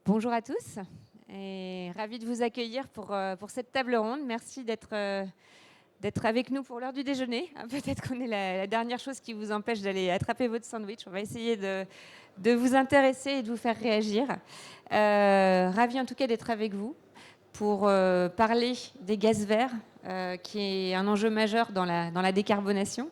Bonjour à tous et ravi de vous accueillir pour cette table ronde. Merci d'être avec nous pour l'heure du déjeuner. Peut-être qu'on est la dernière chose qui vous empêche d'aller attraper votre sandwich. On va essayer de vous intéresser et de vous faire réagir. Ravi en tout cas d'être avec vous pour parler des gaz verts, qui est un enjeu majeur dans la décarbonation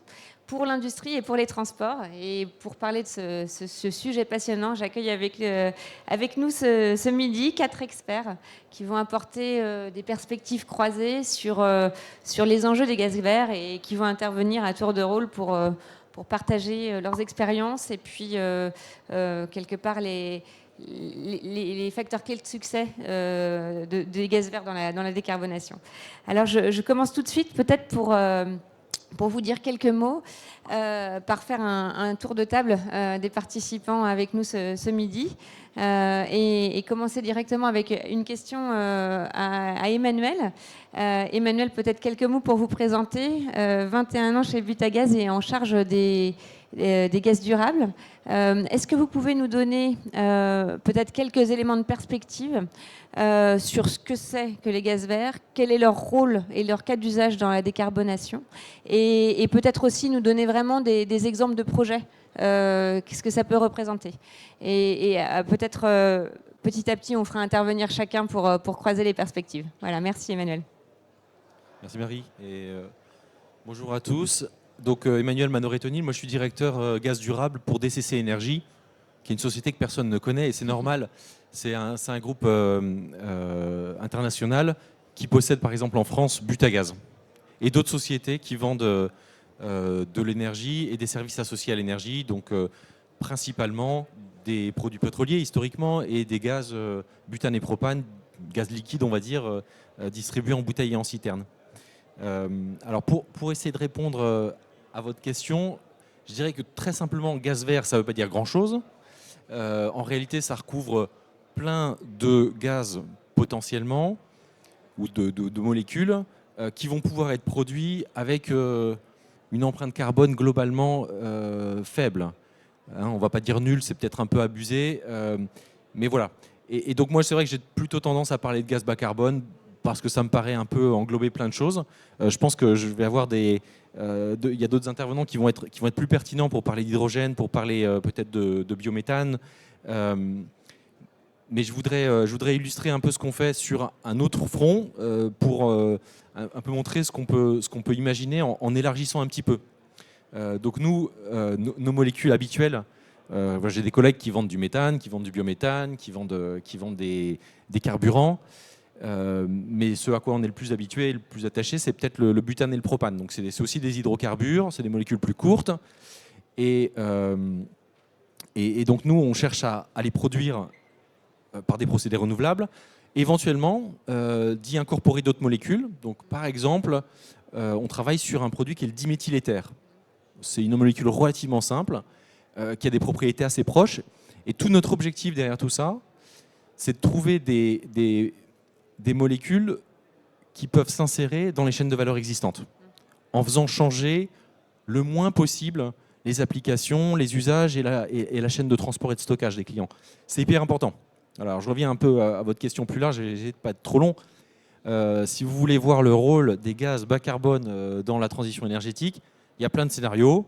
pour l'industrie et pour les transports. Et pour parler de ce sujet passionnant, j'accueille avec nous ce midi 4 experts qui vont apporter des perspectives croisées sur les enjeux des gaz verts et qui vont intervenir à tour de rôle pour partager leurs expériences et puis quelque part les facteurs clés de succès des gaz verts dans la décarbonation. Alors je commence tout de suite peut-être pour vous dire quelques mots, par faire un tour de table des participants avec nous ce midi et commencer directement avec une question à Emmanuel. Emmanuel, peut-être quelques mots pour vous présenter. 21 ans chez Butagaz et en charge des gaz durables. Est-ce que vous pouvez nous donner peut-être quelques éléments de perspective sur ce que c'est que les gaz verts, quel est leur rôle et leur cas d'usage dans la décarbonation, et peut-être aussi nous donner vraiment des exemples de projets, qu'est-ce que ça peut représenter. Et peut-être petit à petit, on fera intervenir chacun pour croiser les perspectives. Voilà, merci Emmanuel. Merci Marie et bonjour à tous. Donc Emmanuel Manoretoni, moi je suis directeur gaz durable pour DCC Énergie, qui est une société que personne ne connaît et c'est normal. C'est un groupe international qui possède par exemple en France Butagaz et d'autres sociétés qui vendent de l'énergie et des services associés à l'énergie, donc principalement des produits pétroliers historiquement et des gaz butane et propane, gaz liquide on va dire, distribués en bouteilles et en citernes. Alors pour essayer de répondre à votre question, je dirais que très simplement gaz vert ça ne veut pas dire grand chose. En réalité ça recouvre plein de gaz potentiellement ou de molécules qui vont pouvoir être produits avec une empreinte carbone globalement faible. Hein, on ne va pas dire nul, c'est peut-être un peu abusé, mais voilà. Et donc moi c'est vrai que j'ai plutôt tendance à parler de gaz bas carbone parce que ça me paraît un peu englober plein de choses. Je pense que je vais avoir il y a d'autres intervenants qui vont être plus pertinents pour parler d'hydrogène, pour parler peut-être de biométhane. Mais je voudrais illustrer un peu ce qu'on fait sur un autre front pour un peu montrer ce qu'on peut imaginer en élargissant un petit peu. Donc nous, nos molécules habituelles, j'ai des collègues qui vendent du méthane, qui vendent du biométhane, qui vendent des carburants. Mais ce à quoi on est le plus habitué et le plus attaché, c'est peut-être le butane et le propane. Donc c'est aussi des hydrocarbures, c'est des molécules plus courtes. Et donc nous, on cherche à les produire par des procédés renouvelables, éventuellement d'y incorporer d'autres molécules. Donc par exemple, on travaille sur un produit qui est le diméthyléther. C'est une molécule relativement simple, qui a des propriétés assez proches. Et tout notre objectif derrière tout ça, c'est de trouver des molécules qui peuvent s'insérer dans les chaînes de valeur existantes, en faisant changer le moins possible les applications, les usages et la chaîne de transport et de stockage des clients. C'est hyper important. Alors, je reviens un peu à votre question plus large, j'essaie de ne pas être trop long. Si vous voulez voir le rôle des gaz bas carbone dans la transition énergétique, il y a plein de scénarios.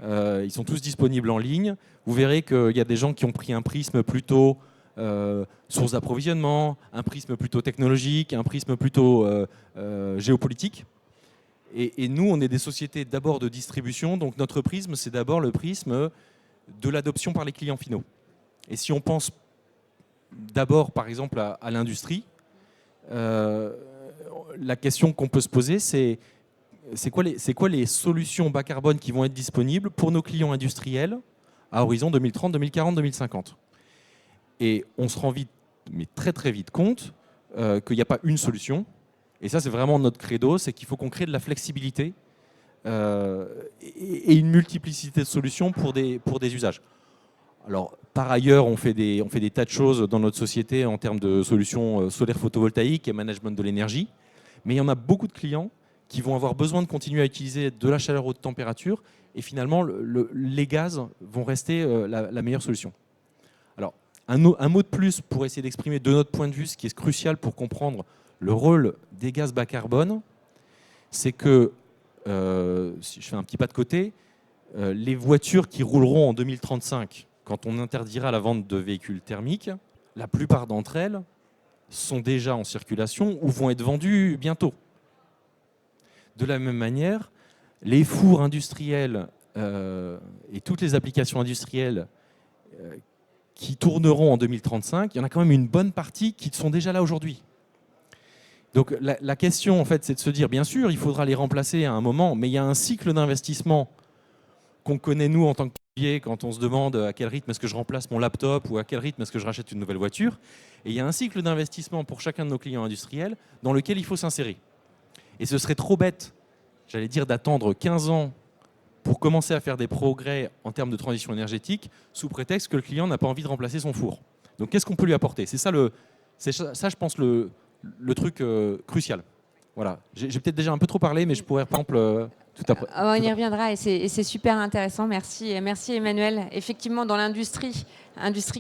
Ils sont tous disponibles en ligne. Vous verrez qu'il y a des gens qui ont pris un prisme plutôt source d'approvisionnement, un prisme plutôt technologique, un prisme plutôt géopolitique. Et nous, on est des sociétés d'abord de distribution, donc notre prisme, c'est d'abord le prisme de l'adoption par les clients finaux. Et si on pense d'abord, par exemple, à l'industrie, la question qu'on peut se poser, c'est quoi les solutions bas carbone qui vont être disponibles pour nos clients industriels à horizon 2030, 2040, 2050 ? Et on se rend vite, mais très très vite compte qu'il n'y a pas une solution. Et ça, c'est vraiment notre credo, c'est qu'il faut qu'on crée de la flexibilité et une multiplicité de solutions pour des usages. Alors, par ailleurs, on fait des tas de choses dans notre société en termes de solutions solaires photovoltaïques et management de l'énergie. Mais il y en a beaucoup de clients qui vont avoir besoin de continuer à utiliser de la chaleur haute température. Et finalement, les gaz vont rester la meilleure solution. Alors, un mot de plus pour essayer d'exprimer de notre point de vue ce qui est crucial pour comprendre le rôle des gaz bas carbone, c'est que, si je fais un petit pas de côté, les voitures qui rouleront en 2035, quand on interdira la vente de véhicules thermiques, la plupart d'entre elles sont déjà en circulation ou vont être vendues bientôt. De la même manière, les fours industriels et toutes les applications industrielles qui tourneront en 2035, il y en a quand même une bonne partie qui sont déjà là aujourd'hui. Donc la question, en fait, c'est de se dire, bien sûr, il faudra les remplacer à un moment, mais il y a un cycle d'investissement qu'on connaît, nous, en tant que particulier, quand on se demande à quel rythme est-ce que je remplace mon laptop ou à quel rythme est-ce que je rachète une nouvelle voiture. Et il y a un cycle d'investissement pour chacun de nos clients industriels dans lequel il faut s'insérer. Et ce serait trop bête, j'allais dire, d'attendre 15 ans pour commencer à faire des progrès en termes de transition énergétique sous prétexte que le client n'a pas envie de remplacer son four. Donc qu'est-ce qu'on peut lui apporter? C'est ça, je pense, le truc crucial. Voilà. J'ai peut-être déjà un peu trop parlé, mais je pourrais, par exemple, tout après. On y reviendra et c'est super intéressant. Merci, merci Emmanuel. Effectivement, dans l'industrie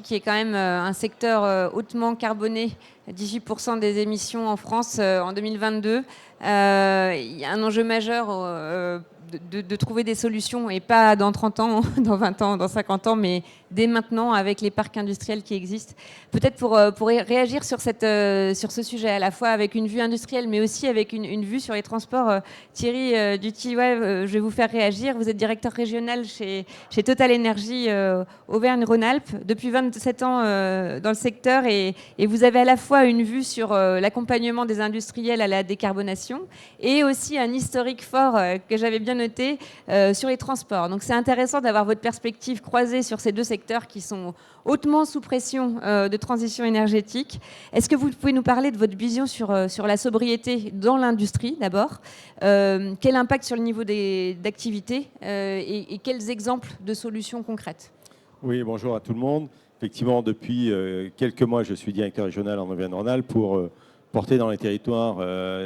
qui est quand même un secteur hautement carboné, 18% des émissions en France en 2022, il y a un enjeu majeur de trouver des solutions, et pas dans 30 ans, dans 20 ans, dans 50 ans, mais dès maintenant avec les parcs industriels qui existent. Peut-être pour réagir sur ce sujet, à la fois avec une vue industrielle, mais aussi avec une vue sur les transports. Thierry Duty, je vais vous faire réagir. Vous êtes directeur régional chez Total Énergie Auvergne-Rhône-Alpes, depuis 27 ans dans le secteur, et vous avez à la fois une vue sur l'accompagnement des industriels à la décarbonation, et aussi un historique fort que j'avais bien noté sur les transports. Donc c'est intéressant d'avoir votre perspective croisée sur ces deux secteurs qui sont hautement sous pression de transition énergétique. Est-ce que vous pouvez nous parler de votre vision sur la sobriété dans l'industrie d'abord? Quel impact sur le niveau d'activité et quels exemples de solutions concrètes? Oui, bonjour à tout le monde. Effectivement, depuis quelques mois, je suis directeur régional en Auvergne-Rhône-Alpes pour porter dans les territoires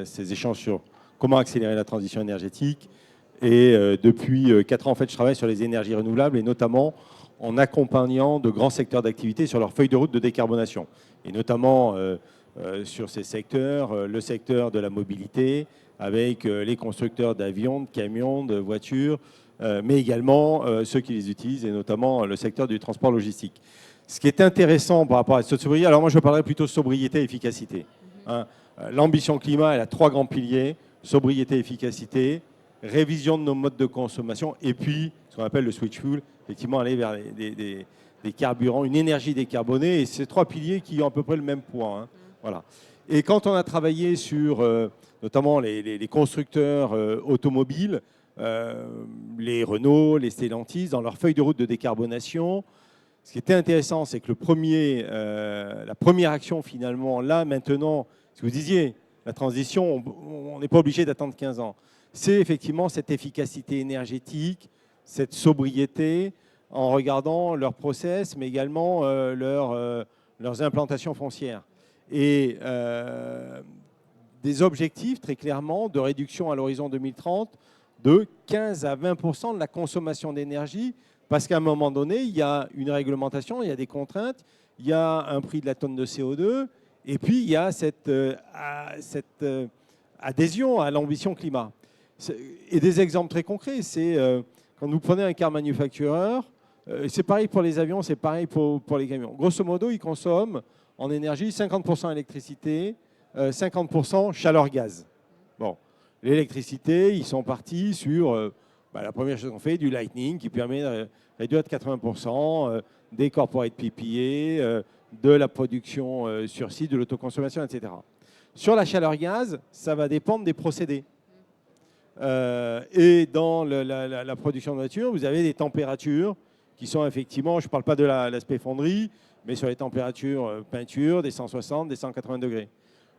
ces échanges sur comment accélérer la transition énergétique. Et depuis 4 ans, en fait, je travaille sur les énergies renouvelables et notamment en accompagnant de grands secteurs d'activité sur leur feuille de route de décarbonation. Et notamment sur ces secteurs, le secteur de la mobilité, avec les constructeurs d'avions, de camions, de voitures, mais également ceux qui les utilisent, et notamment le secteur du transport logistique. Ce qui est intéressant par rapport à cette sobriété, alors moi je parlerai plutôt de sobriété et efficacité. Hein. L'ambition climat, elle a 3 grands piliers: sobriété, efficacité, révision de nos modes de consommation, et puis ce qu'on appelle le switch fuel, effectivement aller vers des carburants, une énergie décarbonée, et ces 3 piliers qui ont à peu près le même poids. Hein. Voilà. Et quand on a travaillé sur notamment les constructeurs automobiles, les Renault, les Stellantis, dans leur feuille de route de décarbonation, ce qui était intéressant, c'est que la première action finalement, là maintenant, ce que vous disiez, la transition, on n'est pas obligé d'attendre 15 ans. C'est effectivement cette efficacité énergétique, cette sobriété, en regardant leurs process, mais également leurs implantations foncières. Et des objectifs, très clairement, de réduction à l'horizon 2030 de 15 à 20% de la consommation d'énergie, parce qu'à un moment donné, il y a une réglementation, il y a des contraintes, il y a un prix de la tonne de CO2, et puis il y a cette adhésion à l'ambition climat. Et des exemples très concrets, c'est quand vous prenez un car manufactureur, c'est pareil pour les avions, c'est pareil pour les camions. Grosso modo, ils consomment en énergie 50% électricité, 50% chaleur-gaz. Bon, l'électricité, ils sont partis sur la première chose qu'on fait, du Lightning, qui permet de réduire de 80% des corporate PPA, de la production sur site, de l'autoconsommation, etc. Sur la chaleur-gaz, ça va dépendre des procédés. Et dans la production de voitures, vous avez des températures qui sont effectivement, je ne parle pas de l'aspect fonderie, mais sur les températures peinture, des 160, des 180 degrés.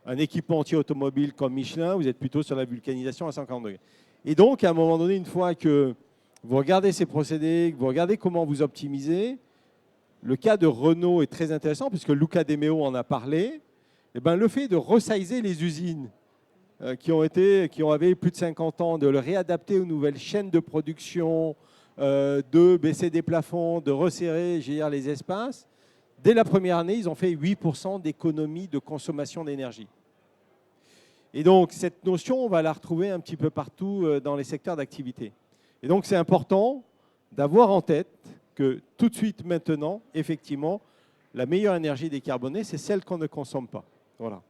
Un équipementier automobile comme Michelin, vous êtes plutôt sur la vulcanisation à 140 degrés. Et donc, à un moment donné, une fois que vous regardez ces procédés, que vous regardez comment vous optimisez, le cas de Renault est très intéressant, puisque Luca De Meo en a parlé. Et ben, le fait de resizer les usines qui avaient plus de 50 ans, de le réadapter aux nouvelles chaînes de production, de baisser des plafonds, de resserrer les espaces, Dès la première année, ils ont fait 8% d'économie de consommation d'énergie. Et donc, cette notion, on va la retrouver un petit peu partout dans les secteurs d'activité. Et donc, c'est important d'avoir en tête que tout de suite, maintenant, effectivement, la meilleure énergie décarbonée, c'est celle qu'on ne consomme pas. Voilà.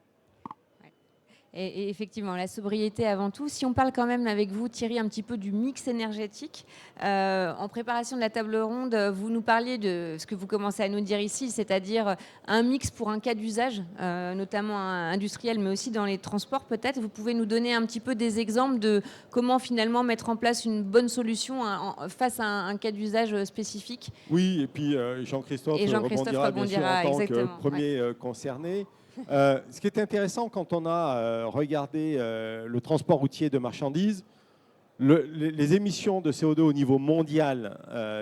Et effectivement, la sobriété avant tout. Si on parle quand même avec vous, Thierry, un petit peu du mix énergétique, en préparation de la table ronde, vous nous parliez de ce que vous commencez à nous dire ici, c'est-à-dire un mix pour un cas d'usage, notamment industriel, mais aussi dans les transports peut-être. Vous pouvez nous donner un petit peu des exemples de comment finalement mettre en place une bonne solution face à un cas d'usage spécifique. Oui, et puis Jean-Christophe rebondira bien sûr en tant que premier concerné. Ce qui est intéressant quand on a regardé le transport routier de marchandises, les émissions de CO2 au niveau mondial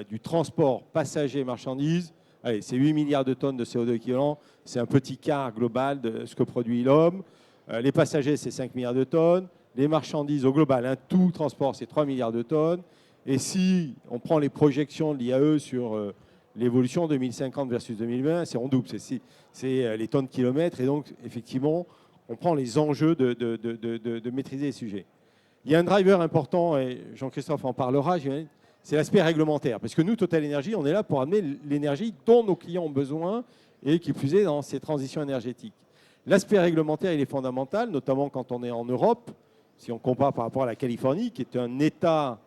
du transport passager marchandises, c'est 8 milliards de tonnes de CO2 équivalent, c'est un petit quart global de ce que produit l'homme. Les passagers, c'est 5 milliards de tonnes. Les marchandises au global, tout transport, c'est 3 milliards de tonnes. Et si on prend les projections de l'IAE sur l'évolution 2050 versus 2020, c'est en double, c'est les tonnes kilomètres. Et donc, effectivement, on prend les enjeux de maîtriser les sujets. Il y a un driver important, et Jean-Christophe en parlera, c'est l'aspect réglementaire. Parce que nous, Total Energy, on est là pour amener l'énergie dont nos clients ont besoin et qui plus est dans ces transitions énergétiques. L'aspect réglementaire, il est fondamental, notamment quand on est en Europe. Si on compare par rapport à la Californie, qui est un État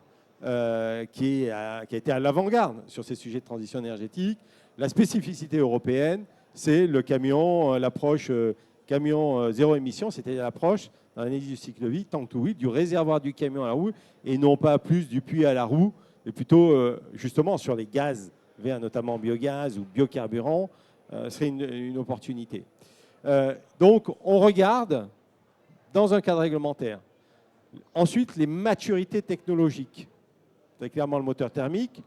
qui a été à l'avant-garde sur ces sujets de transition énergétique. La spécificité européenne, c'est le camion, l'approche camion zéro émission, c'est-à-dire l'approche dans l'analyse du cycle de vie, tank to wheel, du réservoir du camion à la roue, et non pas plus du puits à la roue, et plutôt justement sur les gaz verts, notamment biogaz ou biocarburant, serait une opportunité. Donc on regarde dans un cadre réglementaire. Ensuite, les maturités technologiques. Très clairement le moteur thermique,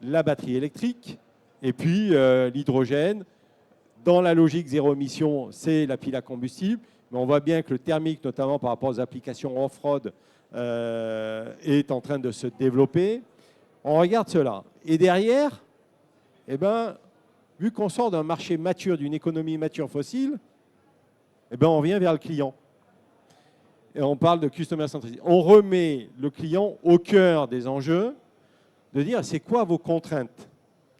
la batterie électrique, et puis l'hydrogène. Dans la logique zéro émission, c'est la pile à combustible, mais on voit bien que le thermique, notamment par rapport aux applications off-road, est en train de se développer. On regarde cela. Et derrière, vu qu'on sort d'un marché mature, d'une économie mature fossile, on revient vers le client. Et on parle de customer centricity. On remet le client au cœur des enjeux, de dire c'est quoi vos contraintes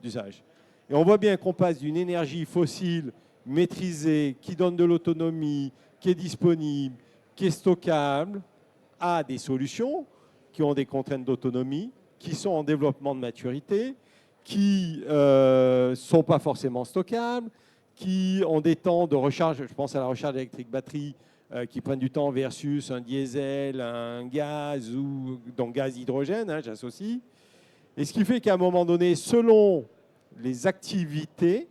d'usage. Et on voit bien qu'on passe d'une énergie fossile maîtrisée, qui donne de l'autonomie, qui est disponible, qui est stockable, à des solutions qui ont des contraintes d'autonomie, qui sont en développement de maturité, qui ne sont pas forcément stockables, qui ont des temps de recharge, je pense à la recharge électrique batterie, qui prennent du temps versus un diesel, un gaz ou donc gaz hydrogène, j'associe. Et ce qui fait qu'à un moment donné, selon les activités,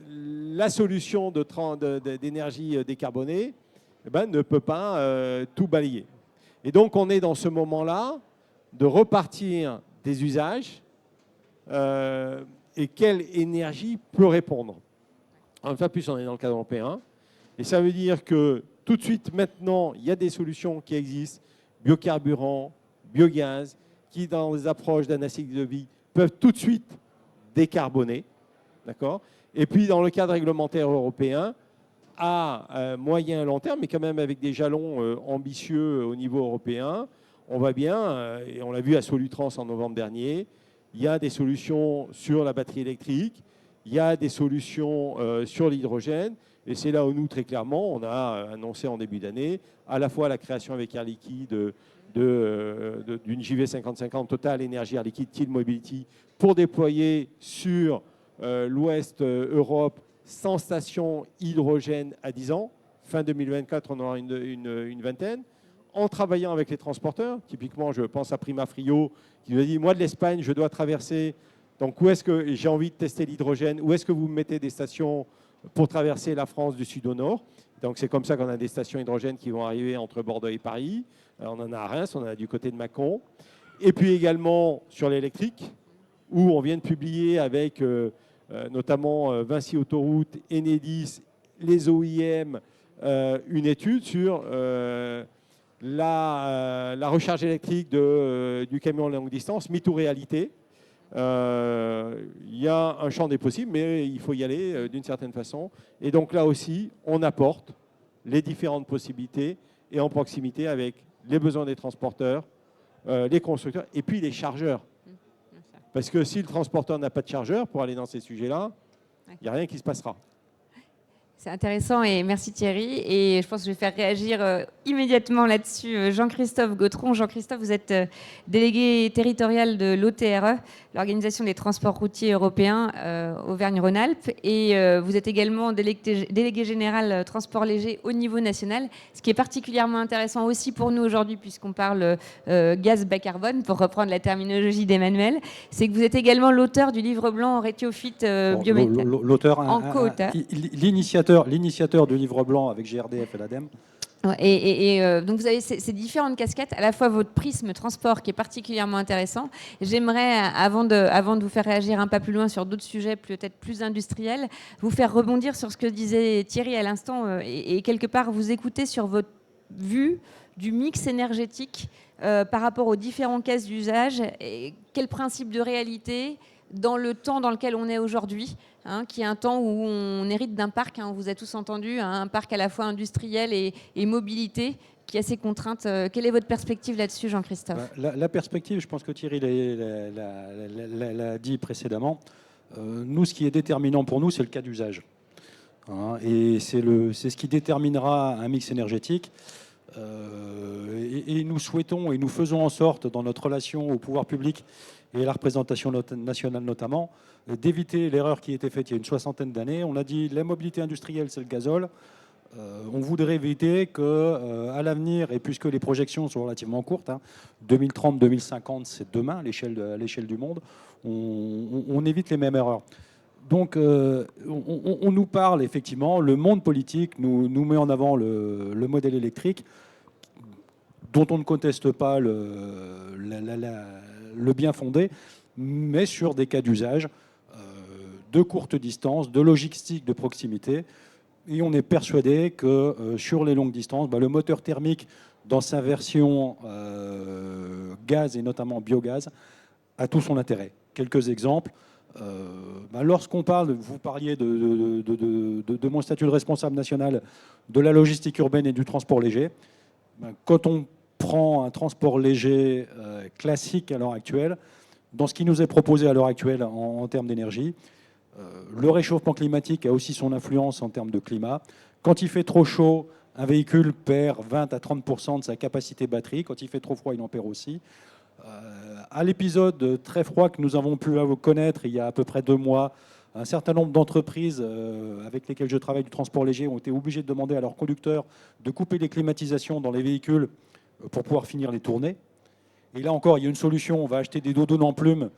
la solution d'énergie décarbonée ne peut pas tout balayer. Et donc on est dans ce moment-là de repartir des usages et quelle énergie peut répondre. Une fois de plus, on est dans le cadre européen. Et ça veut dire que tout de suite, maintenant, il y a des solutions qui existent, biocarburant, biogaz, qui, dans des approches d'un cycle de vie, peuvent tout de suite décarboner. D'accord ? Et puis, dans le cadre réglementaire européen, à moyen et long terme, mais quand même avec des jalons ambitieux au niveau européen, on va bien, et on l'a vu à Solutrans en novembre dernier, il y a des solutions sur la batterie électrique, il y a des solutions sur l'hydrogène. Et c'est là où nous, très clairement, on a annoncé en début d'année à la fois la création avec Air Liquide d'une JV 50-50 Total Énergie Air Liquide Teal Mobility pour déployer sur l'Ouest Europe 100 stations hydrogène à 10 ans. Fin 2024, on aura une vingtaine. En travaillant avec les transporteurs, typiquement, je pense à Prima Frio, qui nous a dit, moi de l'Espagne, je dois traverser, donc où est-ce que j'ai envie de tester l'hydrogène, où est-ce que vous mettez des stations pour traverser la France du sud au nord. Donc c'est comme ça qu'on a des stations hydrogène qui vont arriver entre Bordeaux et Paris. On en a à Reims, on en a du côté de Mâcon. Et puis également sur l'électrique, où on vient de publier avec notamment Vinci Autoroute, Enedis, les OIM, une étude sur la recharge électrique du camion longue distance, mythe ou réalité. Il y a un champ des possibles, mais il faut y aller d'une certaine façon. Et donc là aussi, on apporte les différentes possibilités et en proximité avec les besoins des transporteurs, les constructeurs et puis les chargeurs. Parce que si le transporteur n'a pas de chargeur pour aller dans ces sujets-là, il n'y a rien qui se passera. C'est intéressant et merci Thierry. Et je pense que je vais faire réagir immédiatement là-dessus Jean-Christophe Gautron. Jean-Christophe, vous êtes délégué territorial de l'OTRE, l'Organisation des transports routiers européens Auvergne-Rhône-Alpes. Et vous êtes également délégué général transport léger au niveau national. Ce qui est particulièrement intéressant aussi pour nous aujourd'hui, puisqu'on parle gaz bas carbone, pour reprendre la terminologie d'Emmanuel, c'est que vous êtes également l'auteur du livre blanc rétrofit biométhane. L'auteur, en co-auteur. L'initiateur du livre blanc avec GRDF et l'ADEME. Donc vous avez ces différentes casquettes, à la fois votre prisme transport qui est particulièrement intéressant. J'aimerais, avant de vous faire réagir un pas plus loin sur d'autres sujets peut-être plus industriels, vous faire rebondir sur ce que disait Thierry à l'instant et quelque part vous écouter sur votre vue du mix énergétique par rapport aux différents cas d'usage et quel principe de réalité dans le temps dans lequel on est aujourd'hui, qui est un temps où on hérite d'un parc, on vous a tous entendu, un parc à la fois industriel et mobilité, qui a ses contraintes. Quelle est votre perspective là-dessus, Jean-Christophe ? La perspective, je pense que Thierry l'a dit précédemment, nous, ce qui est déterminant pour nous, c'est le cas d'usage. Et c'est ce qui déterminera un mix énergétique. Et nous souhaitons et nous faisons en sorte, dans notre relation au pouvoir public et la représentation nationale notamment, d'éviter l'erreur qui a été faite il y a une soixantaine d'années. On a dit la mobilité industrielle, c'est le gazole. On voudrait éviter qu'à l'avenir, et puisque les projections sont relativement courtes, 2030-2050, c'est demain à l'échelle du monde, on évite les mêmes erreurs. Donc, on nous parle effectivement, le monde politique nous met en avant le modèle électrique, dont on ne conteste pas le bien fondé, mais sur des cas d'usage de courte distance, de logistique de proximité. Et on est persuadé que sur les longues distances, le moteur thermique, dans sa version gaz et notamment biogaz, a tout son intérêt. Quelques exemples. Lorsqu'on parle, vous parliez de mon statut de responsable national de la logistique urbaine et du transport léger. Quand on prend un transport léger classique à l'heure actuelle, dans ce qui nous est proposé à l'heure actuelle en termes d'énergie, le réchauffement climatique a aussi son influence en termes de climat. Quand il fait trop chaud, un véhicule perd 20 à 30% de sa capacité batterie. Quand il fait trop froid, il en perd aussi. À l'épisode très froid que nous avons pu connaître il y a à peu près 2 mois, un certain nombre d'entreprises avec lesquelles je travaille du transport léger ont été obligées de demander à leurs conducteurs de couper les climatisations dans les véhicules pour pouvoir finir les tournées. Et là encore, il y a une solution, on va acheter des dodons en plume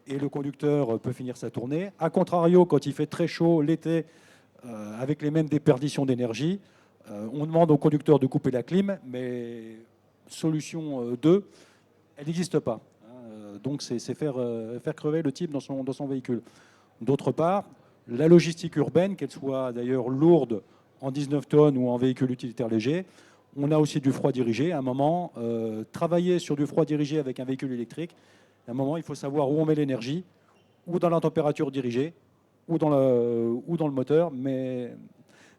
et le conducteur peut finir sa tournée. A contrario, quand il fait très chaud l'été, avec les mêmes déperditions d'énergie, on demande au conducteur de couper la clim, mais solution 2, elle n'existe pas. Donc c'est faire crever le type dans son véhicule. D'autre part, la logistique urbaine, qu'elle soit d'ailleurs lourde en 19 tonnes ou en véhicule utilitaire léger, on a aussi du froid dirigé. À un moment, travailler sur du froid dirigé avec un véhicule électrique, à un moment, il faut savoir où on met l'énergie, ou dans la température dirigée, ou dans le moteur, mais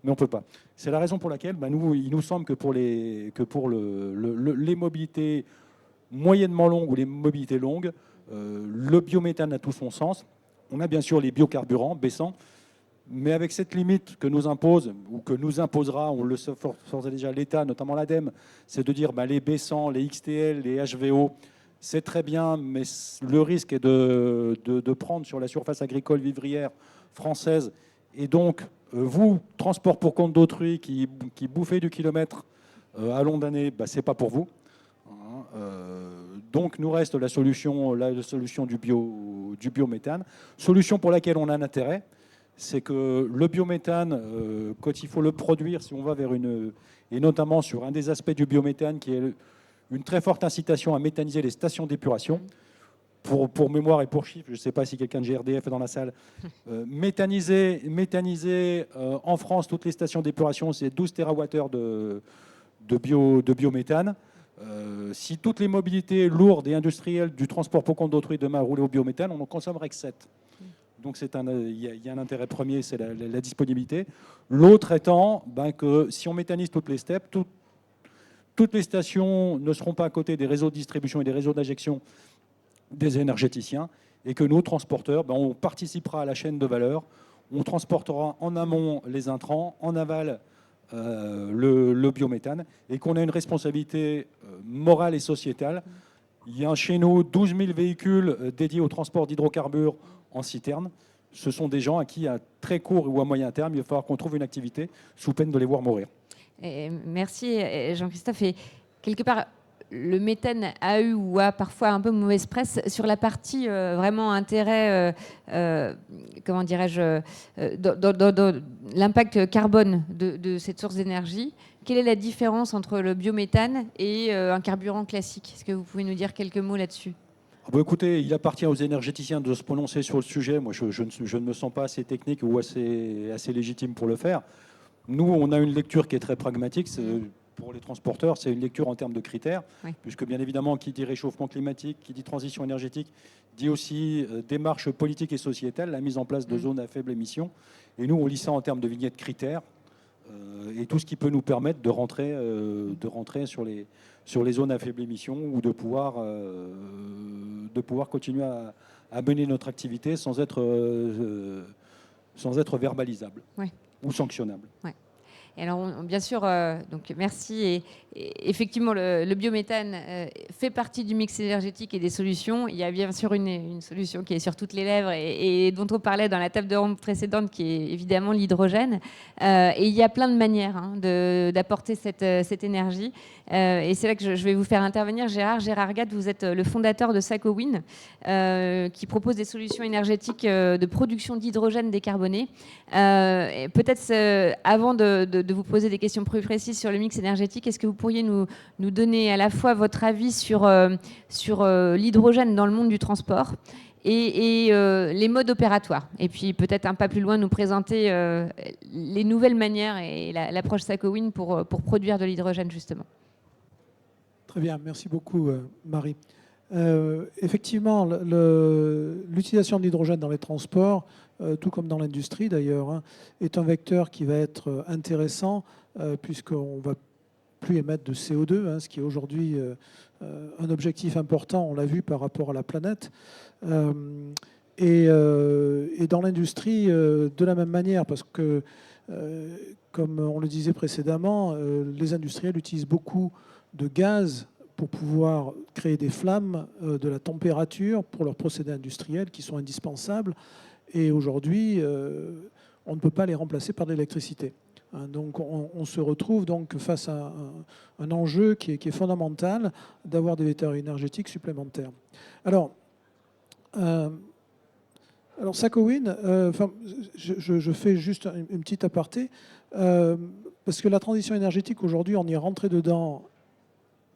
on ne peut pas. C'est la raison pour laquelle il nous semble que pour les mobilités moyennement longues ou les mobilités longues, le biométhane a tout son sens. On a bien sûr les biocarburants baissants, mais avec cette limite que nous impose ou que nous imposera, on le force déjà l'État, notamment l'ADEME, c'est de dire les baissants, les XTL, les HVO, c'est très bien, mais le risque est de prendre sur la surface agricole vivrière française. Et donc, vous, transport pour compte d'autrui, qui bouffez du kilomètre à long d'année, ce n'est pas pour vous. Donc, nous reste la solution du biométhane. Solution pour laquelle on a un intérêt, c'est que le biométhane, quand il faut le produire, si on va vers et notamment sur un des aspects du biométhane qui est une très forte incitation à méthaniser les stations d'épuration. Pour mémoire et pour chiffres, je ne sais pas si quelqu'un de GRDF est dans la salle, méthaniser en France toutes les stations d'épuration, c'est 12 TWh de biométhane. Si toutes les mobilités lourdes et industrielles du transport pour compte d'autrui demain roulaient au biométhane, on n'en consommerait que 7. Donc il y a un intérêt premier, c'est la disponibilité. L'autre étant que si on méthanise toutes les steppes, toutes les stations ne seront pas à côté des réseaux de distribution et des réseaux d'injection des énergéticiens, et que nous, transporteurs, on participera à la chaîne de valeur. On transportera en amont les intrants, en aval le biométhane, et qu'on a une responsabilité morale et sociétale. Il y a chez nous 12 000 véhicules dédiés au transport d'hydrocarbures en citerne. Ce sont des gens à qui, à très court ou à moyen terme, il va falloir qu'on trouve une activité sous peine de les voir mourir. Merci Jean-Christophe. Et quelque part, le méthane a eu ou a parfois un peu mauvaise presse sur la partie vraiment intérêt, comment dirais-je, dans l'impact carbone de cette source d'énergie. Quelle est la différence entre le biométhane et un carburant classique? Est-ce que vous pouvez nous dire quelques mots là-dessus? Écoutez, il appartient aux énergéticiens de se prononcer sur le sujet. Moi, je ne me sens pas assez technique ou assez légitime pour le faire. Nous, on a une lecture qui est très pragmatique. Pour les transporteurs, c'est une lecture en termes de critères, puisque bien évidemment, qui dit réchauffement climatique, qui dit transition énergétique, dit aussi démarche politique et sociétale, la mise en place de zones à faible émission. Et nous, on lit ça en termes de vignettes critères, et tout ce qui peut nous permettre de rentrer sur les zones à faible émission, ou de pouvoir continuer à mener notre activité sans être verbalisable ou sanctionnable. Et alors, bien sûr, donc merci. Et effectivement, le biométhane fait partie du mix énergétique et des solutions. Il y a bien sûr une solution qui est sur toutes les lèvres et dont on parlait dans la table de ronde précédente, qui est évidemment l'hydrogène. Et il y a plein de manières d'apporter cette énergie. Et c'est là que je vais vous faire intervenir, Gérard Gatte. Vous êtes le fondateur de SacoWin, qui propose des solutions énergétiques de production d'hydrogène décarboné. Peut-être avant de vous poser des questions plus précises sur le mix énergétique, est-ce que vous pourriez nous donner à la fois votre avis sur l'hydrogène dans le monde du transport et les modes opératoires, et puis peut-être un pas plus loin nous présenter les nouvelles manières et l'approche SacoWin pour produire de l'hydrogène justement. Très bien, merci beaucoup Marie. Effectivement, l'utilisation de l'hydrogène dans les transports, tout comme dans l'industrie d'ailleurs, est un vecteur qui va être intéressant puisqu'on ne va plus émettre de CO2, ce qui est aujourd'hui un objectif important, on l'a vu par rapport à la planète. Et dans l'industrie, de la même manière, parce que, comme on le disait précédemment, les industriels utilisent beaucoup de gaz pour pouvoir créer des flammes, de la température pour leurs procédés industriels qui sont indispensables. Et aujourd'hui, on ne peut pas les remplacer par de l'électricité. Donc on se retrouve donc face à un enjeu qui est fondamental d'avoir des vecteurs énergétiques supplémentaires. Alors SacoWin, je fais juste une petite aparté, parce que la transition énergétique, aujourd'hui, on y est rentré dedans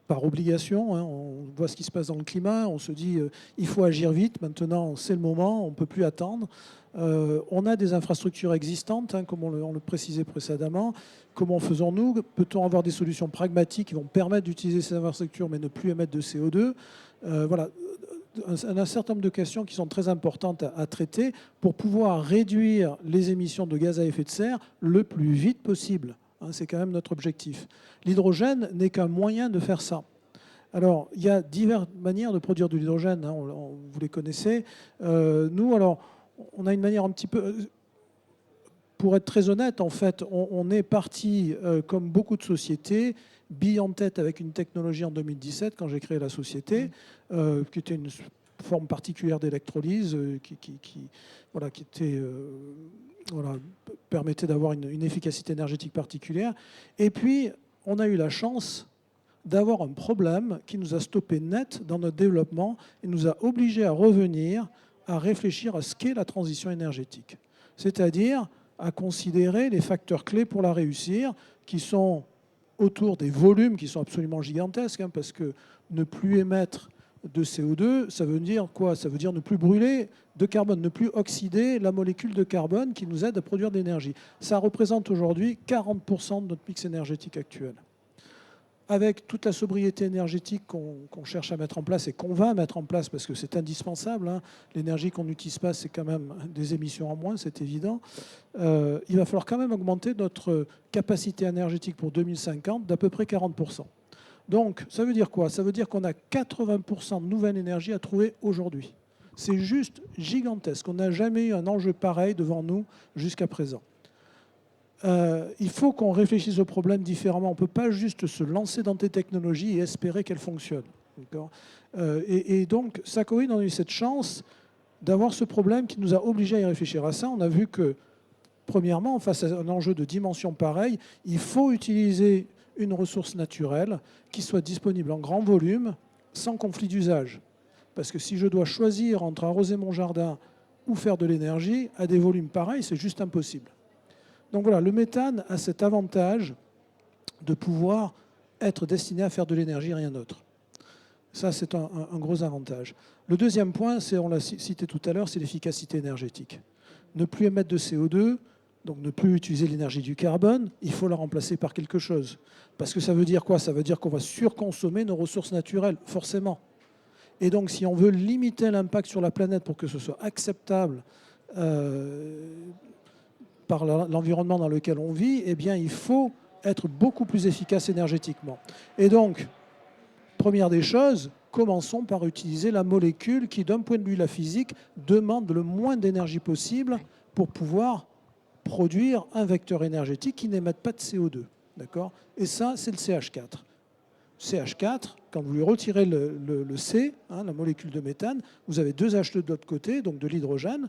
par obligation. On voit ce qui se passe dans le climat, on se dit il faut agir vite, maintenant c'est le moment, on ne peut plus attendre. On a des infrastructures existantes, comme on le précisait précédemment. Comment faisons-nous? Peut-on avoir des solutions pragmatiques qui vont permettre d'utiliser ces infrastructures mais ne plus émettre de CO2? Voilà, un certain nombre de questions qui sont très importantes à traiter pour pouvoir réduire les émissions de gaz à effet de serre le plus vite possible. C'est quand même notre objectif. L'hydrogène n'est qu'un moyen de faire ça. Alors, il y a diverses manières de produire de l'hydrogène, vous les connaissez. Nous, alors, on a une manière un petit peu... Pour être très honnête, en fait, on est parti, comme beaucoup de sociétés, bille en tête avec une technologie en 2017, quand j'ai créé la société, qui était une forme particulière d'électrolyse, qui permettait d'avoir une efficacité énergétique particulière. Et puis, on a eu la chance d'avoir un problème qui nous a stoppé net dans notre développement et nous a obligés à revenir, à réfléchir à ce qu'est la transition énergétique. C'est-à-dire à considérer les facteurs clés pour la réussir, qui sont autour des volumes qui sont absolument gigantesques, parce que ne plus émettre de CO2, ça veut dire quoi? Ça veut dire ne plus brûler de carbone, ne plus oxyder la molécule de carbone qui nous aide à produire de l'énergie. Ça représente aujourd'hui 40% de notre mix énergétique actuel. avec toute la sobriété énergétique qu'on cherche à mettre en place et qu'on va mettre en place parce que c'est indispensable, hein. L'énergie qu'on n'utilise pas, c'est quand même des émissions en moins, c'est évident. Il va falloir quand même augmenter notre capacité énergétique pour 2050 d'à peu près 40%. Donc, ça veut dire quoi? Ça veut dire qu'on a 80% de nouvelle énergie à trouver aujourd'hui. C'est juste gigantesque. On n'a jamais eu un enjeu pareil devant nous jusqu'à présent. Il faut qu'on réfléchisse au problème différemment. On ne peut pas juste se lancer dans des technologies et espérer qu'elles fonctionnent. Et donc, Sakoin, on a eu cette chance d'avoir ce problème qui nous a obligés à y réfléchir à ça. On a vu que, premièrement, face à un enjeu de dimension pareille, il faut utiliser une ressource naturelle qui soit disponible en grand volume, sans conflit d'usage. Parce que si je dois choisir entre arroser mon jardin ou faire de l'énergie, à des volumes pareils, c'est juste impossible. Donc voilà, le méthane a cet avantage de pouvoir être destiné à faire de l'énergie, rien d'autre. Ça, c'est un gros avantage. Le deuxième point, on l'a cité tout à l'heure, c'est l'efficacité énergétique. Ne plus émettre de CO2, donc ne plus utiliser l'énergie du carbone, il faut la remplacer par quelque chose. Parce que ça veut dire quoi? Ça veut dire qu'on va surconsommer nos ressources naturelles, forcément. Et donc, si on veut limiter l'impact sur la planète pour que ce soit acceptable par l'environnement dans lequel on vit, eh bien, il faut être beaucoup plus efficace énergétiquement. Et donc, première des choses, commençons par utiliser la molécule qui, d'un point de vue de la physique, demande le moins d'énergie possible pour pouvoir produire un vecteur énergétique qui n'émette pas de CO2. D'accord? Et ça, c'est le CH4. CH4, quand vous lui retirez le C, hein, la molécule de méthane, vous avez 2 H2 de l'autre côté, donc de l'hydrogène,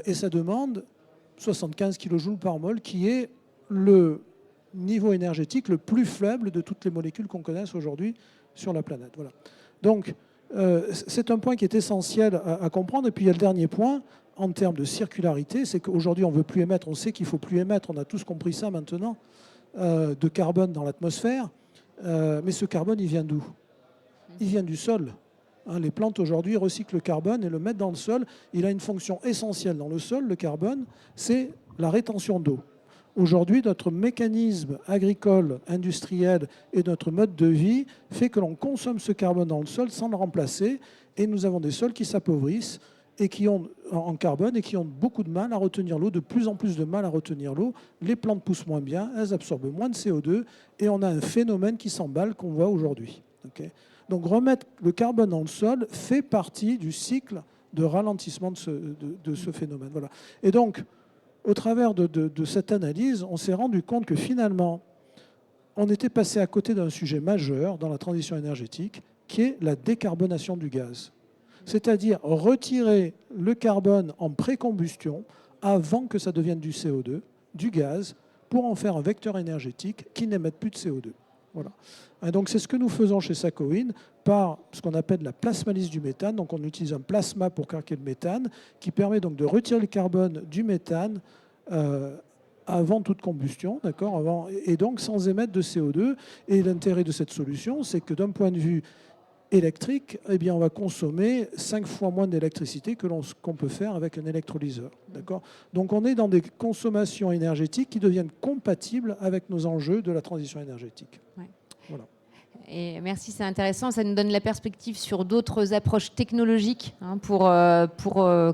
et ça demande 75 kJ par mol, qui est le niveau énergétique le plus faible de toutes les molécules qu'on connaisse aujourd'hui sur la planète. Voilà. Donc, c'est un point qui est essentiel à comprendre. Et puis, il y a le dernier point, en termes de circularité, c'est qu'aujourd'hui, on ne veut plus émettre, on sait qu'il ne faut plus émettre, on a tous compris ça maintenant, de carbone dans l'atmosphère. Mais ce carbone, il vient d'où? Il vient du sol. Hein, les plantes aujourd'hui recyclent le carbone et le mettent dans le sol. Il a une fonction essentielle dans le sol, le carbone, c'est la rétention d'eau. Aujourd'hui, notre mécanisme agricole, industriel et notre mode de vie fait que l'on consomme ce carbone dans le sol sans le remplacer. Et nous avons des sols qui s'appauvrissent et qui ont en carbone et qui ont beaucoup de mal à retenir l'eau, de plus en plus de mal à retenir l'eau. Les plantes poussent moins bien, elles absorbent moins de CO2 et on a un phénomène qui s'emballe qu'on voit aujourd'hui. Okay. Donc remettre le carbone dans le sol fait partie du cycle de ralentissement de ce phénomène. Voilà. Et donc, au travers de cette analyse, on s'est rendu compte que finalement, on était passé à côté d'un sujet majeur dans la transition énergétique, qui est la décarbonation du gaz. C'est-à-dire retirer le carbone en précombustion avant que ça devienne du CO2, du gaz, pour en faire un vecteur énergétique qui n'émette plus de CO2. Voilà. Et donc c'est ce que nous faisons chez Sakoin par ce qu'on appelle la plasmalyse du méthane. Donc on utilise un plasma pour craquer le méthane qui permet donc de retirer le carbone du méthane avant toute combustion, d'accord, et donc sans émettre de CO2. Et l'intérêt de cette solution, c'est que d'un point de vue électrique, eh bien, on va consommer 5 fois moins d'électricité que qu'on peut faire avec un électrolyseur. D'accord ? Donc on est dans des consommations énergétiques qui deviennent compatibles avec nos enjeux de la transition énergétique. Ouais. Voilà. Et merci, c'est intéressant. Ça nous donne la perspective sur d'autres approches technologiques pour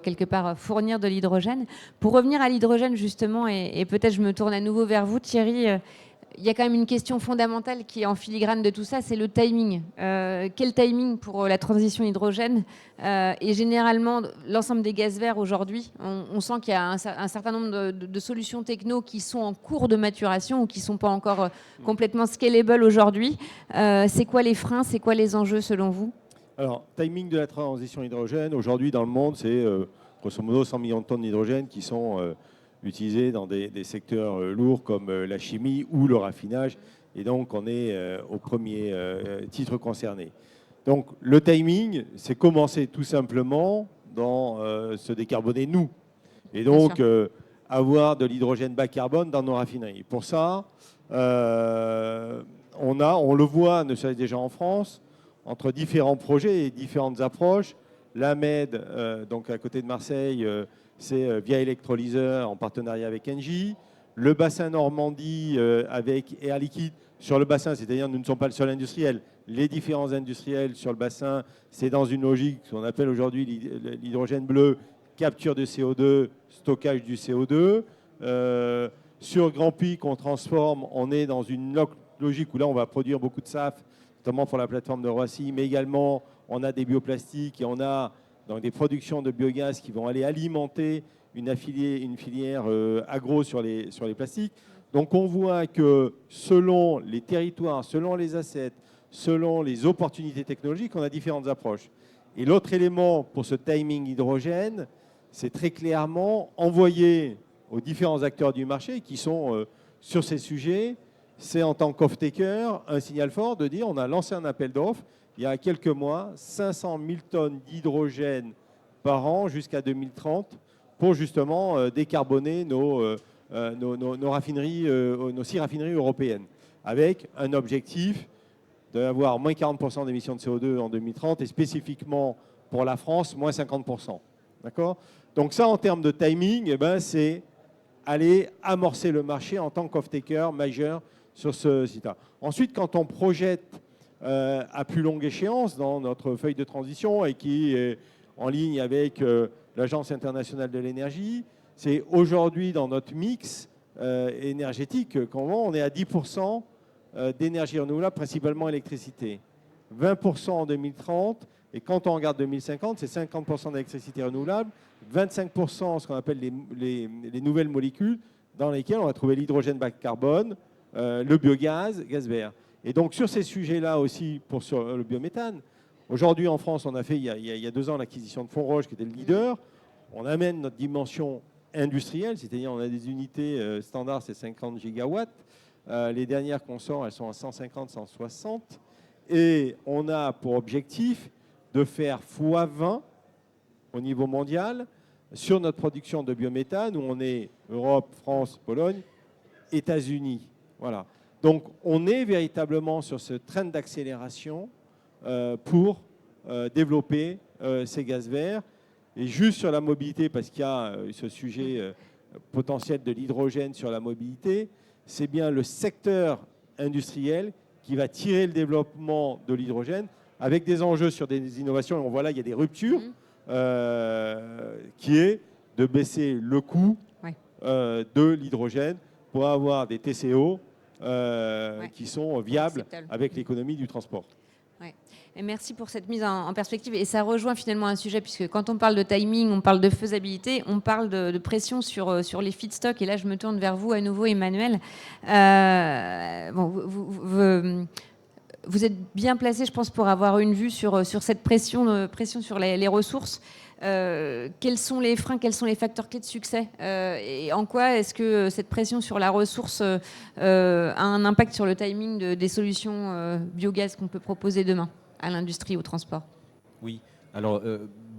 quelque part fournir de l'hydrogène. Pour revenir à l'hydrogène justement, et peut-être je me tourne à nouveau vers vous Thierry, il y a quand même une question fondamentale qui est en filigrane de tout ça, c'est le timing. Quel timing pour la transition hydrogène? Et généralement, l'ensemble des gaz verts aujourd'hui, on sent qu'il y a un certain nombre de solutions techno qui sont en cours de maturation ou qui ne sont pas encore complètement scalable aujourd'hui. C'est quoi les freins? C'est quoi les enjeux selon vous? Alors, timing de la transition hydrogène, aujourd'hui dans le monde, c'est grosso modo 100 millions de tonnes d'hydrogène qui sont utilisés dans des secteurs lourds comme la chimie ou le raffinage. Et donc, on est au premier titre concerné. Donc, le timing, c'est commencer tout simplement dans se décarboner nous. Et donc, avoir de l'hydrogène bas carbone dans nos raffineries. Pour ça, on le voit, ne serait-ce déjà en France, entre différents projets et différentes approches. L'AMED, donc à côté de Marseille, c'est via électrolyseur en partenariat avec Engie. le bassin Normandie avec Air Liquide sur le bassin, c'est-à-dire nous ne sommes pas le seul industriel. Les différents industriels sur le bassin, c'est dans une logique qu'on appelle aujourd'hui l'hydrogène bleu, capture de CO2, stockage du CO2. Sur Grand Pic, on transforme, on est dans une logique où là, on va produire beaucoup de SAF, notamment pour la plateforme de Roissy, mais également, on a des bioplastiques et on a donc, des productions de biogaz qui vont aller alimenter une filière agro sur les plastiques. Donc, on voit que selon les territoires, selon les assets, selon les opportunités technologiques, on a différentes approches. Et l'autre élément pour ce timing hydrogène, c'est très clairement envoyer aux différents acteurs du marché qui sont sur ces sujets, c'est en tant qu'off-taker un signal fort de dire on a lancé un appel d'offres il y a quelques mois, 500 000 tonnes d'hydrogène par an jusqu'à 2030 pour justement décarboner nos raffineries, nos 6 raffineries européennes, avec un objectif d'avoir moins 40% d'émissions de CO2 en 2030 et spécifiquement pour la France, moins 50%. D'accord ? Donc ça, en termes de timing, eh ben, c'est aller amorcer le marché en tant qu'off-taker majeur sur ce site-là. Ensuite, quand on projette à plus longue échéance dans notre feuille de transition et qui est en ligne avec l'Agence internationale de l'énergie, c'est aujourd'hui dans notre mix énergétique qu'on vend, on est à 10% d'énergie renouvelable, principalement électricité. 20% en 2030, et quand on regarde 2050, c'est 50% d'électricité renouvelable, 25% ce qu'on appelle les nouvelles molécules, dans lesquelles on va trouver l'hydrogène bas carbone, le biogaz, gaz vert. Et donc sur ces sujets-là aussi, sur le biométhane, aujourd'hui en France, on a fait il y a 2 ans l'acquisition de Fonroche, qui était le leader. On amène notre dimension industrielle, c'est-à-dire on a des unités standards, c'est 50 gigawatts. Les dernières qu'on sort, elles sont à 150, 160. Et on a pour objectif de faire x20 au niveau mondial sur notre production de biométhane, où on est Europe, France, Pologne, États-Unis. Voilà. Donc on est véritablement sur ce train d'accélération pour développer ces gaz verts. Et juste sur la mobilité, parce qu'il y a ce sujet potentiel de l'hydrogène sur la mobilité, c'est bien le secteur industriel qui va tirer le développement de l'hydrogène avec des enjeux sur des innovations. Et on voit là, il y a des ruptures, qui est de baisser le coût de l'hydrogène pour avoir des TCO qui sont viables avec l'économie du transport. Et merci pour cette mise en perspective. Et ça rejoint finalement un sujet, puisque quand on parle de timing, on parle de faisabilité, on parle de pression sur les feedstocks. Et là, je me tourne vers vous à nouveau, Emmanuel. Vous êtes bien placé, je pense, pour avoir une vue sur cette pression sur les ressources. Quels sont les freins, quels sont les facteurs clés de succès et en quoi est-ce que cette pression sur la ressource a un impact sur le timing des solutions biogaz qu'on peut proposer demain à l'industrie, au transport? Oui, alors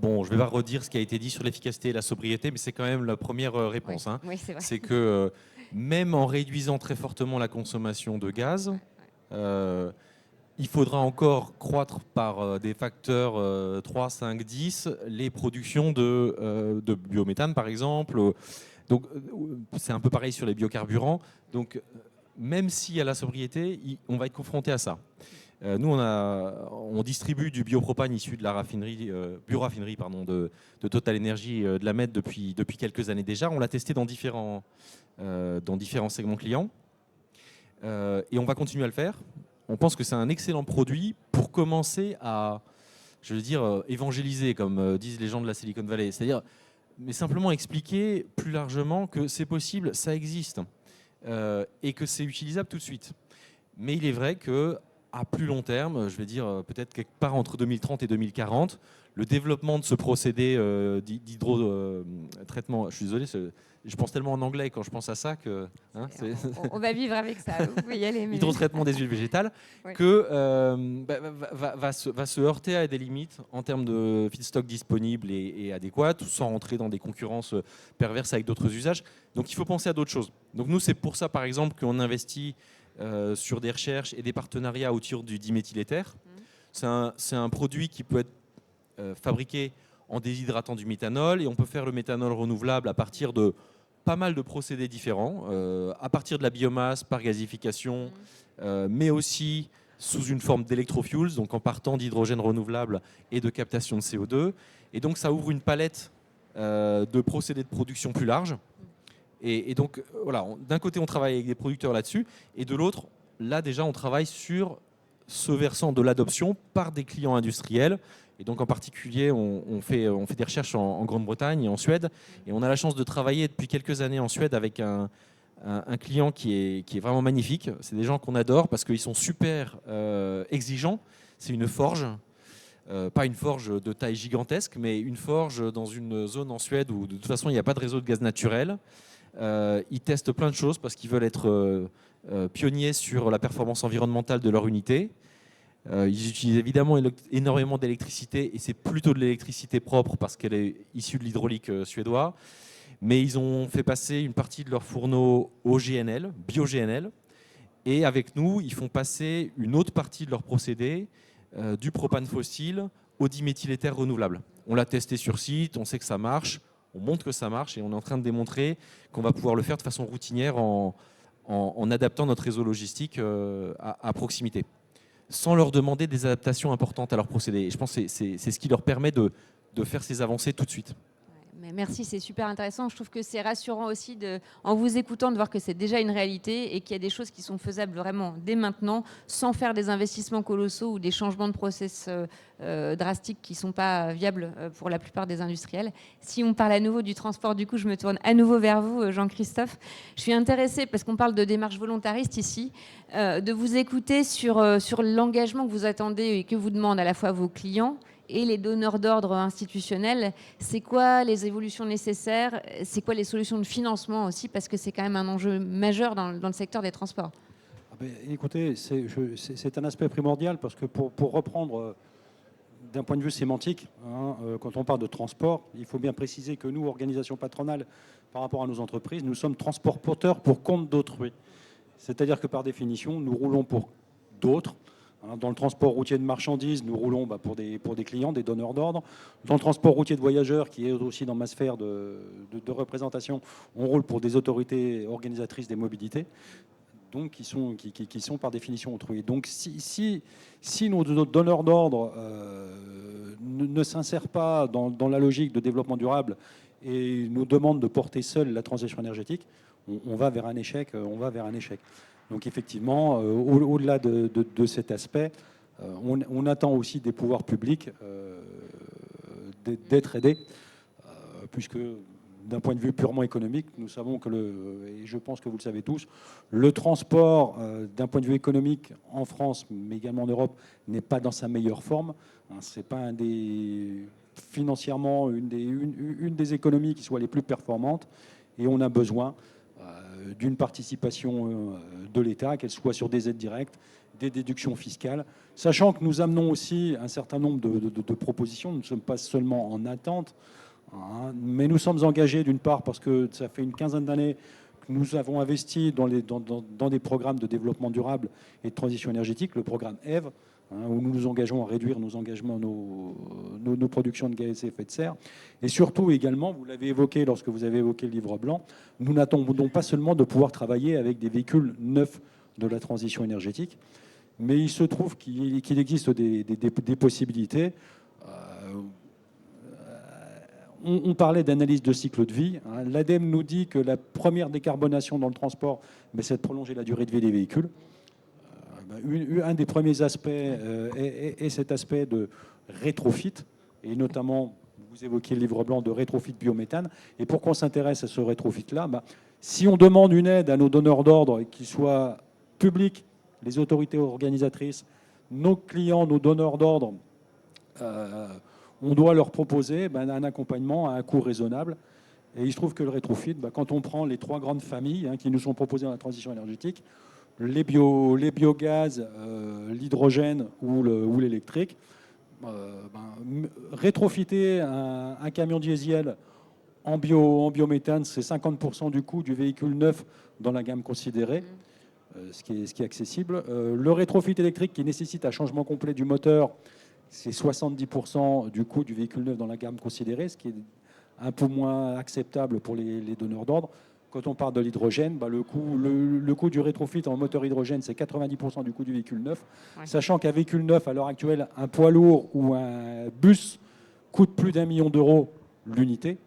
bon, je ne vais pas redire ce qui a été dit sur l'efficacité et la sobriété, mais c'est quand même la première réponse. Oui, oui, c'est vrai. C'est que même en réduisant très fortement la consommation de gaz, il faudra encore croître par des facteurs 3, 5, 10 les productions de biométhane, par exemple. Donc, c'est un peu pareil sur les biocarburants. Donc, même s'il y a la sobriété, on va être confronté à ça. Nous, on distribue du biopropane issu de la bioraffinerie de Total Energy de la Med depuis quelques années déjà. On l'a testé dans différents segments clients. Et on va continuer à le faire. On pense que c'est un excellent produit pour commencer à, je veux dire, évangéliser, comme disent les gens de la Silicon Valley. C'est-à-dire, mais simplement expliquer plus largement que c'est possible, ça existe, et que c'est utilisable tout de suite. Mais il est vrai que à plus long terme, je vais dire peut-être quelque part entre 2030 et 2040, le développement de ce procédé d'hydrotraitement, je suis désolé, je pense tellement en anglais quand je pense à ça que... Hein, on va vivre avec ça, vous pouvez y aller. Mais... Hydrotraitement des huiles végétales, oui. Que va se heurter à des limites en termes de feedstock disponibles et adéquates, sans rentrer dans des concurrences perverses avec d'autres usages. Donc il faut penser à d'autres choses. Donc nous, c'est pour ça, par exemple, qu'on investit sur des recherches et des partenariats autour du diméthyléther. C'est un produit qui peut être fabriqué en déshydratant du méthanol, et on peut faire le méthanol renouvelable à partir de pas mal de procédés différents, à partir de la biomasse, par gasification, mais aussi sous une forme d'électrofuels, donc en partant d'hydrogène renouvelable et de captation de CO2. Et donc ça ouvre une palette de procédés de production plus large. Et donc voilà, d'un côté on travaille avec des producteurs là-dessus, et de l'autre, là déjà on travaille sur ce versant de l'adoption par des clients industriels. Et donc en particulier, on fait des recherches en Grande-Bretagne et en Suède. Et on a la chance de travailler depuis quelques années en Suède avec un client qui est vraiment magnifique. C'est des gens qu'on adore parce qu'ils sont super exigeants. C'est une forge, pas une forge de taille gigantesque, mais une forge dans une zone en Suède où de toute façon il n'y a pas de réseau de gaz naturel. Ils testent plein de choses parce qu'ils veulent être pionniers sur la performance environnementale de leur unité. Ils utilisent évidemment énormément d'électricité, et c'est plutôt de l'électricité propre parce qu'elle est issue de l'hydraulique suédois. Mais ils ont fait passer une partie de leurs fourneaux au GNL, bio-GNL. Et avec nous, ils font passer une autre partie de leurs procédés, du propane fossile au diméthyléther renouvelable. On l'a testé sur site, on sait que ça marche, on montre que ça marche, et on est en train de démontrer qu'on va pouvoir le faire de façon routinière en adaptant notre réseau logistique à proximité, sans leur demander des adaptations importantes à leurs procédés. Et je pense que c'est ce qui leur permet de faire ces avancées tout de suite. Mais merci, c'est super intéressant. Je trouve que c'est rassurant aussi, en vous écoutant, de voir que c'est déjà une réalité et qu'il y a des choses qui sont faisables vraiment dès maintenant, sans faire des investissements colossaux ou des changements de process drastiques qui ne sont pas viables pour la plupart des industriels. Si on parle à nouveau du transport, du coup, je me tourne à nouveau vers vous, Jean-Christophe. Je suis intéressée, parce qu'on parle de démarche volontariste ici, de vous écouter sur l'engagement que vous attendez et que vous demandent à la fois vos clients et les donneurs d'ordre institutionnels. C'est quoi les évolutions nécessaires? C'est quoi les solutions de financement aussi? Parce que c'est quand même un enjeu majeur dans le secteur des transports. Écoutez, c'est un aspect primordial parce que pour reprendre d'un point de vue sémantique, quand on parle de transport, il faut bien préciser que nous, organisations patronales, par rapport à nos entreprises, nous sommes transporteurs pour compte d'autrui. C'est-à-dire que par définition, nous roulons pour d'autres. Dans le transport routier de marchandises, nous roulons pour des clients, des donneurs d'ordre. Dans le transport routier de voyageurs, qui est aussi dans ma sphère de représentation, on roule pour des autorités organisatrices des mobilités, donc qui sont par définition autrui. Donc si nos donneurs d'ordre ne s'insèrent pas dans la logique de développement durable et nous demandent de porter seuls la transition énergétique, on va vers un échec. Donc effectivement, au-delà de cet aspect, on attend aussi des pouvoirs publics d'être aidés, puisque d'un point de vue purement économique, nous savons que, et je pense que vous le savez tous, le transport, d'un point de vue économique en France, mais également en Europe, n'est pas dans sa meilleure forme. C'est pas financièrement une des économies qui soit les plus performantes, et on a besoin d'une participation de l'État, qu'elle soit sur des aides directes, des déductions fiscales, sachant que nous amenons aussi un certain nombre de propositions. Nous ne sommes pas seulement en attente, mais nous sommes engagés d'une part parce que ça fait une quinzaine d'années que nous avons investi dans des programmes de développement durable et de transition énergétique, le programme EVE, où nous nous engageons à réduire nos productions de gaz à effet de serre. Et surtout également, vous l'avez évoqué lorsque vous avez évoqué le livre blanc, nous n'attendons pas seulement de pouvoir travailler avec des véhicules neufs de la transition énergétique, mais il se trouve qu'il existe des possibilités. On parlait d'analyse de cycle de vie. L'ADEME nous dit que la première décarbonation dans le transport, c'est de prolonger la durée de vie des véhicules. Un des premiers aspects est cet aspect de rétrofit, et notamment, vous évoquiez le livre blanc de rétrofit biométhane. Et pourquoi on s'intéresse à ce rétrofit-là? Si on demande une aide à nos donneurs d'ordre, qu'ils soient publics, les autorités organisatrices, nos clients, nos donneurs d'ordre, on doit leur proposer un accompagnement à un coût raisonnable. Et il se trouve que le rétrofit, quand on prend les trois grandes familles qui nous sont proposées dans la transition énergétique, les biogaz, l'hydrogène ou l'électrique, rétrofiter un camion diesel en biométhane, c'est 50% du coût du véhicule neuf dans la gamme considérée, ce qui est accessible. Le rétrofit électrique qui nécessite un changement complet du moteur, c'est 70% du coût du véhicule neuf dans la gamme considérée, ce qui est un peu moins acceptable pour les donneurs d'ordre. Quand on parle de l'hydrogène, le coût du rétrofit en moteur hydrogène, c'est 90% du coût du véhicule neuf. Ouais. Sachant qu'un véhicule neuf, à l'heure actuelle, un poids lourd ou un bus coûte plus d'1 million d'euros l'unité.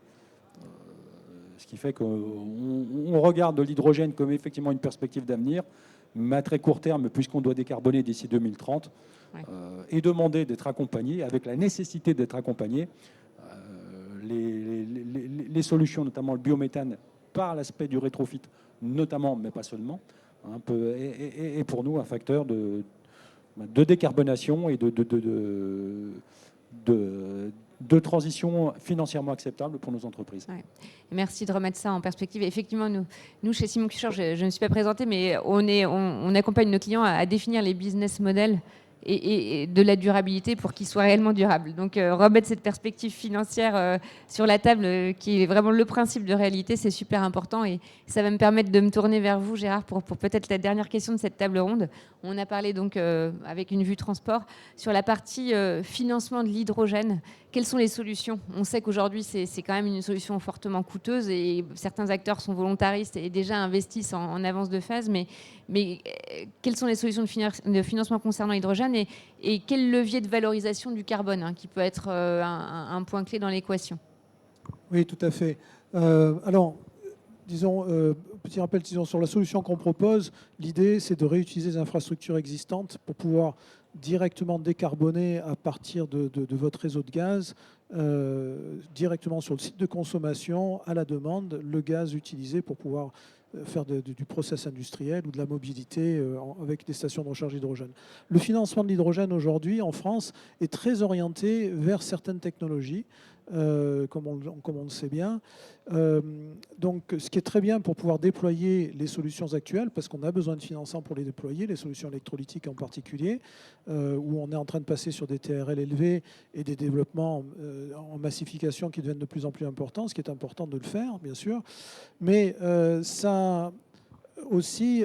Ce qui fait qu'on regarde l'hydrogène comme effectivement une perspective d'avenir, mais à très court terme, puisqu'on doit décarboner d'ici 2030, Ouais. et demander d'être accompagné, avec la nécessité d'être accompagné. Les solutions, notamment le biométhane, par l'aspect du rétrofit, notamment, mais pas seulement, est pour nous un facteur de décarbonation et de transition financièrement acceptable pour nos entreprises. Ouais. Merci de remettre ça en perspective. Effectivement, nous chez Simon Kucher, je ne me suis pas présentée, mais on accompagne nos clients à définir les business models et de la durabilité pour qu'ils soient réellement durables. Donc remettre cette perspective financière sur la table, qui est vraiment le principe de réalité, c'est super important. Et ça va me permettre de me tourner vers vous, Gérard, pour peut-être la dernière question de cette table ronde. On a parlé donc avec une vue transport sur la partie financement de l'hydrogène. Quelles sont les solutions? On sait qu'aujourd'hui, c'est quand même une solution fortement coûteuse et certains acteurs sont volontaristes et déjà investissent en avance de phase. Mais quelles sont les solutions de financement concernant l'hydrogène et quel levier de valorisation du carbone qui peut être un point clé dans l'équation? Oui, tout à fait. Alors, disons, petit rappel, disons, sur la solution qu'on propose, l'idée, c'est de réutiliser les infrastructures existantes pour pouvoir directement décarboner à partir de votre réseau de gaz, directement sur le site de consommation, à la demande, le gaz utilisé pour pouvoir faire du process industriel ou de la mobilité avec des stations de recharge d'hydrogène. Le financement de l'hydrogène aujourd'hui en France est très orienté vers certaines technologies, comme on le sait bien. Donc, ce qui est très bien pour pouvoir déployer les solutions actuelles, parce qu'on a besoin de financement pour les déployer, les solutions électrolytiques en particulier, où on est en train de passer sur des TRL élevés et des développements en massification qui deviennent de plus en plus importants, ce qui est important de le faire, bien sûr. Mais ça aussi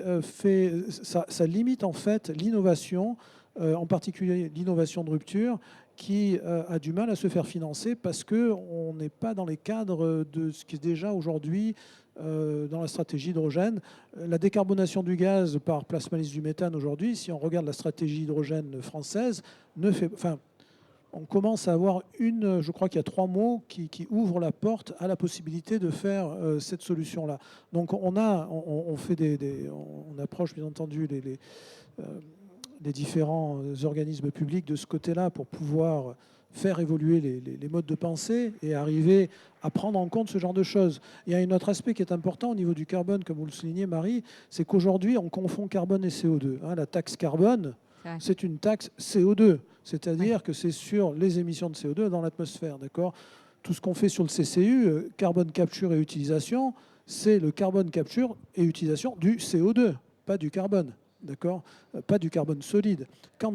ça limite en fait l'innovation, en particulier l'innovation de rupture, qui a du mal à se faire financer parce qu'on n'est pas dans les cadres de ce qui est déjà aujourd'hui dans la stratégie hydrogène. La décarbonation du gaz par plasmalyse du méthane aujourd'hui, si on regarde la stratégie hydrogène française, on commence à avoir je crois qu'il y a 3 mots qui ouvrent la porte à la possibilité de faire cette solution-là. Donc on approche bien entendu les différents organismes publics de ce côté-là pour pouvoir faire évoluer les modes de pensée et arriver à prendre en compte ce genre de choses. Il y a un autre aspect qui est important au niveau du carbone, comme vous le soulignez, Marie, c'est qu'aujourd'hui, on confond carbone et CO2. La taxe carbone, c'est une taxe CO2, c'est-à-dire que c'est sur les émissions de CO2 dans l'atmosphère, d'accord ? Tout ce qu'on fait sur le CCU, carbone capture et utilisation, c'est le carbone capture et utilisation du CO2, pas du carbone. D'accord ? Pas du carbone solide. Quand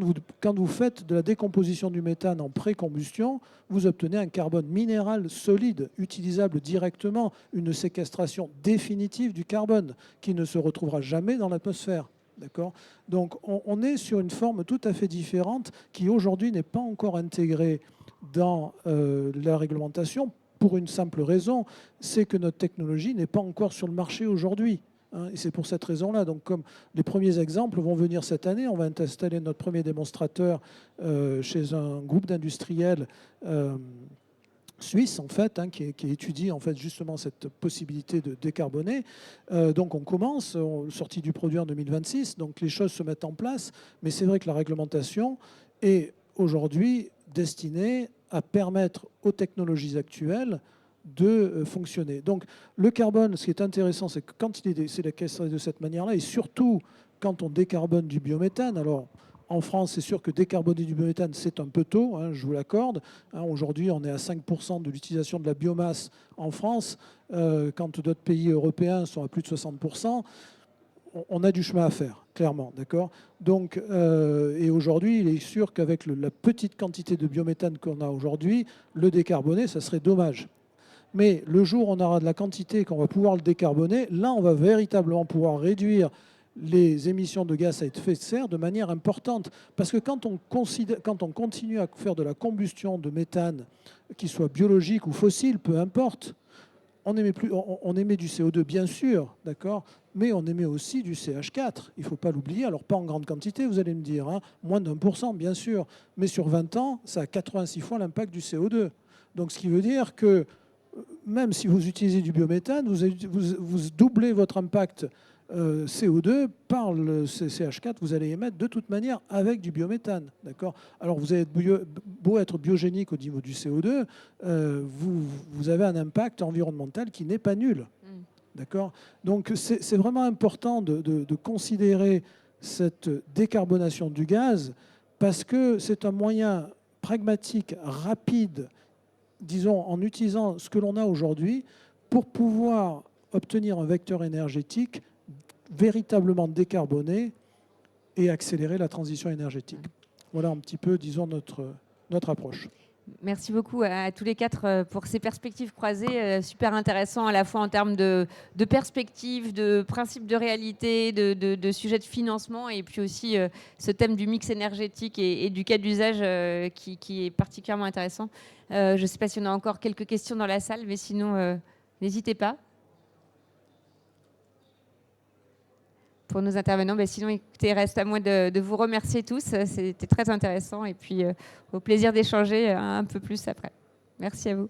vous faites de la décomposition du méthane en pré-combustion, vous obtenez un carbone minéral solide, utilisable directement, une séquestration définitive du carbone qui ne se retrouvera jamais dans l'atmosphère. D'accord ? Donc on est sur une forme tout à fait différente qui aujourd'hui n'est pas encore intégrée dans la réglementation pour une simple raison, c'est que notre technologie n'est pas encore sur le marché aujourd'hui. Et c'est pour cette raison-là. Donc, comme les premiers exemples vont venir cette année, on va installer notre premier démonstrateur chez un groupe d'industriels suisse, en fait, qui étudie en fait justement cette possibilité de décarboner. Donc, on commence, sortie du produit en 2026. Donc, les choses se mettent en place. Mais c'est vrai que la réglementation est aujourd'hui destinée à permettre aux technologies actuelles de fonctionner. Donc le carbone, ce qui est intéressant, c'est que quand c'est de cette manière-là, et surtout quand on décarbone du biométhane, alors en France, c'est sûr que décarboner du biométhane, c'est un peu tôt, je vous l'accorde. Aujourd'hui, on est à 5% de l'utilisation de la biomasse en France, quand d'autres pays européens sont à plus de 60%. On a du chemin à faire, clairement, d'accord ? Donc, et aujourd'hui, il est sûr qu'avec la petite quantité de biométhane qu'on a aujourd'hui, le décarboner, ça serait dommage. Mais le jour où on aura de la quantité qu'on va pouvoir le décarboner, là, on va véritablement pouvoir réduire les émissions de gaz à effet de serre de manière importante. Parce que quand on continue à faire de la combustion de méthane, qu'il soit biologique ou fossile, peu importe, on émet du CO2 bien sûr, d'accord, mais on émet aussi du CH4. Il ne faut pas l'oublier. Alors pas en grande quantité, vous allez me dire, hein, moins d'1%, bien sûr, mais sur 20 ans, ça a 86 fois l'impact du CO2. Donc ce qui veut dire que même si vous utilisez du biométhane, vous doublez votre impact CO2 par le CH4, vous allez émettre de toute manière avec du biométhane. D'accord. Alors vous avez beau être biogénique au niveau du CO2, vous avez un impact environnemental qui n'est pas nul. D'accord. Donc c'est vraiment important de considérer cette décarbonation du gaz parce que c'est un moyen pragmatique, rapide, disons en utilisant ce que l'on a aujourd'hui pour pouvoir obtenir un vecteur énergétique véritablement décarboné et accélérer la transition énergétique. Voilà un petit peu, disons, notre approche. Merci beaucoup à tous les quatre pour ces perspectives croisées, super intéressant à la fois en termes de perspectives, de principes de réalité, de sujets de financement et puis aussi ce thème du mix énergétique et du cas d'usage qui est particulièrement intéressant. Je ne sais pas si on a encore quelques questions dans la salle, mais sinon, n'hésitez pas. Pour nos intervenants. Sinon, écoutez, il reste à moi de vous remercier tous. C'était très intéressant et puis au plaisir d'échanger un peu plus après. Merci à vous.